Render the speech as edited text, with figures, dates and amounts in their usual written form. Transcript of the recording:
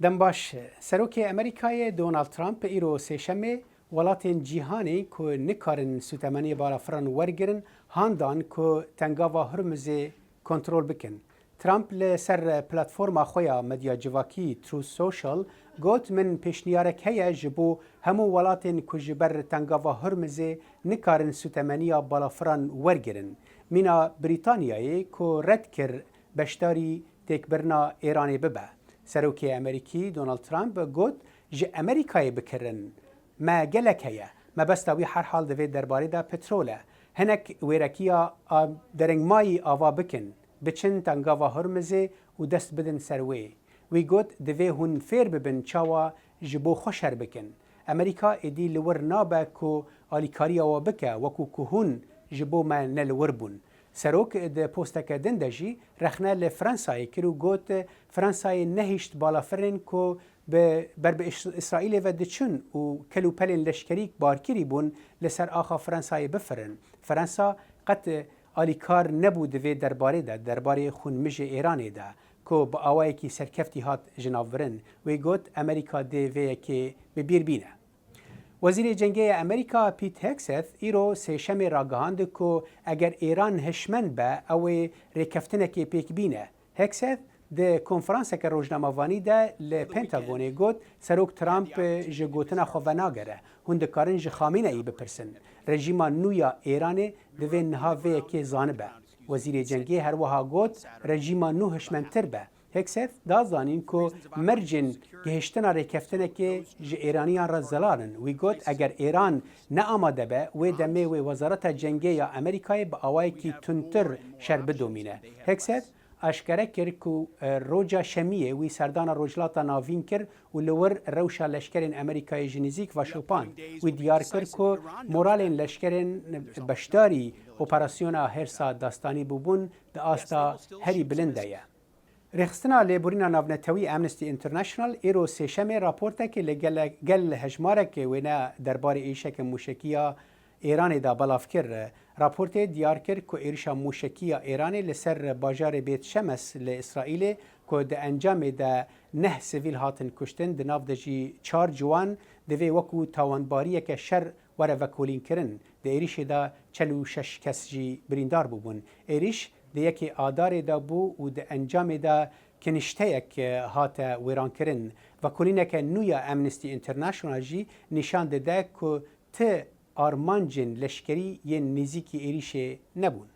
دم باش سروک امریکای دونالد ترامپ ایرو سهشنبه ولاتین جیهانی که نکارن سوتمنی بالافران ورگرن هاندان که تنگاوا هرمز کنترل بکن. ترامپ لسر پلتفرما خویا مدیا جواکی ترو سوشال گوت من پیشنیارک هیا جبو همو ولاتین که جبر تنگاوا هرمز نکارن سوتمنی بالافران ورگرن. مینا بریتانیایی که رد کر بشتاری تکبرنا ایرانی ببه. سروکی امریکی دونالد ترامپ گوت جه امریکای بکرن ما گلک هیا ما بستاوی هر حال دوید درباره دا پتروله هنک ویرکیا درنگ مایی آوا بکن بچن تنگاوا هرمزه و دست بدن سروی وی گوت دوی هون فیر ببن چاوا جبو خوشر بکن امریکا ایدی لور نابه که آلیکاری آوا بکه وکو که هون جبو ما نلور بون سروک د پوستک دندجی رخنه لفرانسای کرو گوت فرانسای نهیشت بالافرین کو بر اسرائیل و دچون و کلو پلین لشکریک بارکری بون لسر آخا فرانسای بفرن فرانسا قط آلیکار نبود و درباره خونمج ایرانی ده کو با آوایی کی سرکفتی هات جناورن وی گوت امریکا دی وی که ببیر بینه وزیر جنگی امریکا پیت هکست ایرو سهشنبه را گهاند که اگر ایران هشمند به او ریکفتنکی پیک بینه. هکست ده کنفرانس که روزنامه‌وانی ده لپنتاگون گوت سروک ترامپ جگوتنا خواه ناگره هند کارن جخامینه ای بپرسن رژیما نویا ایران دوی نها وی که زانبه وزیر جنگی هر وها گوت رژیما نو هشمندتر به هکست دازانین که مرجن گهشتنا ریکفتنه که جه ایرانیان را زلالن وی گوت اگر ایران نه آماده به وی دمه وی وزارت جنگی یا امریکای با آوائی که تنتر شر بدومینه هکست اشکره کرد که روجا شمیه وی سردان روجلاتا ناوین کرد و لور روشا لشکرین امریکای جنیزیک و شوپان وی دیار کرد که مورالین لشکرین بشداری اپراسیونا هرسا داستانی ببون ده آستا هری بلنده رخصتنا لبورینا ناونتوی امنستی انترنشنال ایرو سهشنبه راپورته که لگل هجماره که وینا درباره ایشک موشکیا ایران دا بلاف کر راپورت دیار کرد که ایرشا موشکیا ایران لسر باجار بیت شمس لاسرائیل که ده انجام ده نه سویل هاتن کشتن ده ناف دجی 4 جوان دوی وکو تاوانباریه که شر وره وکولین کرن ده ایریش دا 46 کس جی بریندار ببون ایریش ده یکی آدار دا بو و ده انجام دا کنشته یک هات ویران کرن و کلینه که نویا امنستی انترنشنال جی نشان ده که ته آرمانجن لشکری یه نزیکی ایریش نبون.